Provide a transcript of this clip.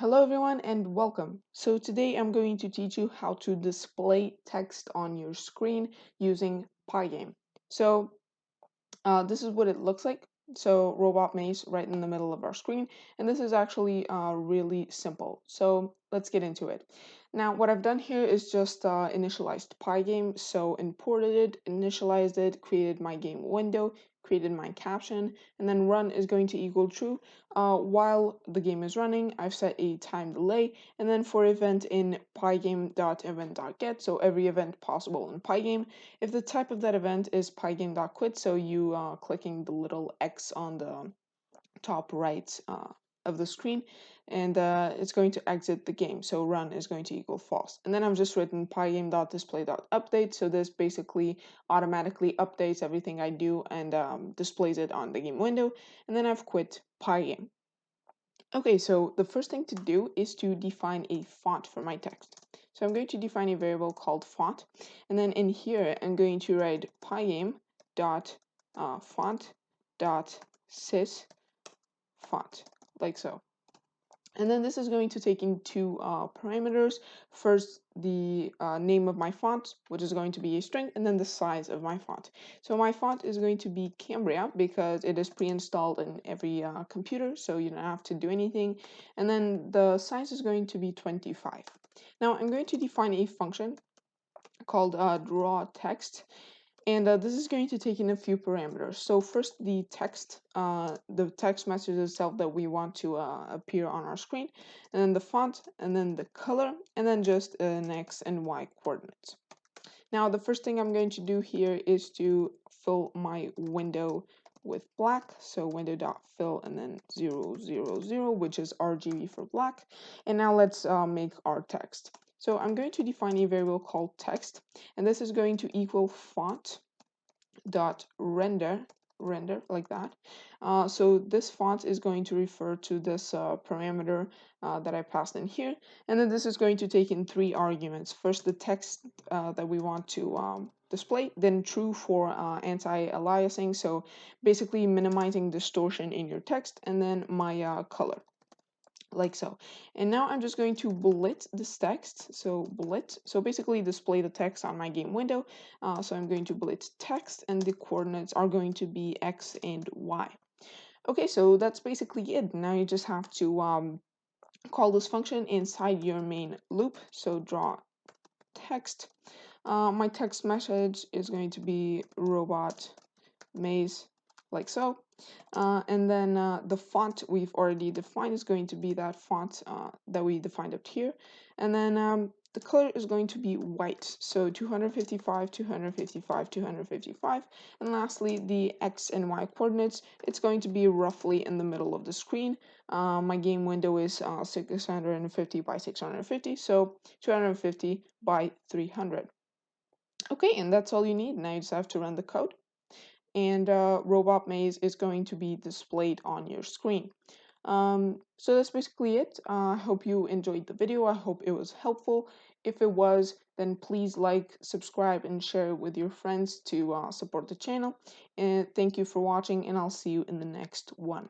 Hello everyone and welcome. So today I'm going to teach you how to display text on your screen using Pygame. So this is what it looks like. So robot maze right in the middle of our screen, and this is actually really simple. So let's get into it. Now what I've done here is just initialized Pygame, so imported it, initialized it, created my game window, created my caption, and then run is going to equal true. While the game is running, I've set a time delay, and then for event in pygame.event.get, so every event possible in Pygame. If the type of that event is pygame.quit, so you clicking the little X on the top right of the screen, and it's going to exit the game. So run is going to equal false. And then I've just written pygame.display.update. So this basically automatically updates everything I do and displays it on the game window. And then I've quit Pygame. Okay, so the first thing to do is to define a font for my text. So I'm going to define a variable called font, and then in here I'm going to write pygame dot font dot sys font, like so. And then this is going to take in two parameters. First, the name of my font, which is going to be a string, and then the size of my font. So my font is going to be Cambria because it is pre-installed in every computer, so you don't have to do anything. And then the size is going to be 25. Now I'm going to define a function called draw text, and this is going to take in a few parameters. So first, the text message itself that we want to appear on our screen, and then the font, and then the color, and then just an X and Y coordinates. Now, the first thing I'm going to do here is to fill my window with black. So window.fill and then 000, which is RGB for black. And now let's make our text. So I'm going to define a variable called text, and this is going to equal font dot render like that. So this font is going to refer to this parameter that I passed in here, and then this is going to take in three arguments. First, the text that we want to display, then true for anti-aliasing, so basically minimizing distortion in your text, and then my color, like so. And now I'm just going to bullet this text. So bullet, so basically display the text on my game window. So I'm going to bullet text, and the coordinates are going to be X and Y. Okay, so that's basically it. Now you just have to call this function inside your main loop. So draw text. My text message is going to be robot maze, like so. And then the font we've already defined is going to be that font that we defined up here. And then the color is going to be white. So 255, 255, 255. And lastly, the X and Y coordinates, it's going to be roughly in the middle of the screen. My game window is 650 by 650, so 250 by 300. Okay, and that's all you need. Now you just have to run the code, and robot maze is going to be displayed on your screen. So that's basically it. I hope you enjoyed the video. I hope it was helpful. If it was, then please like, subscribe, and share it with your friends to support the channel. And thank you for watching, and I'll see you in the next one.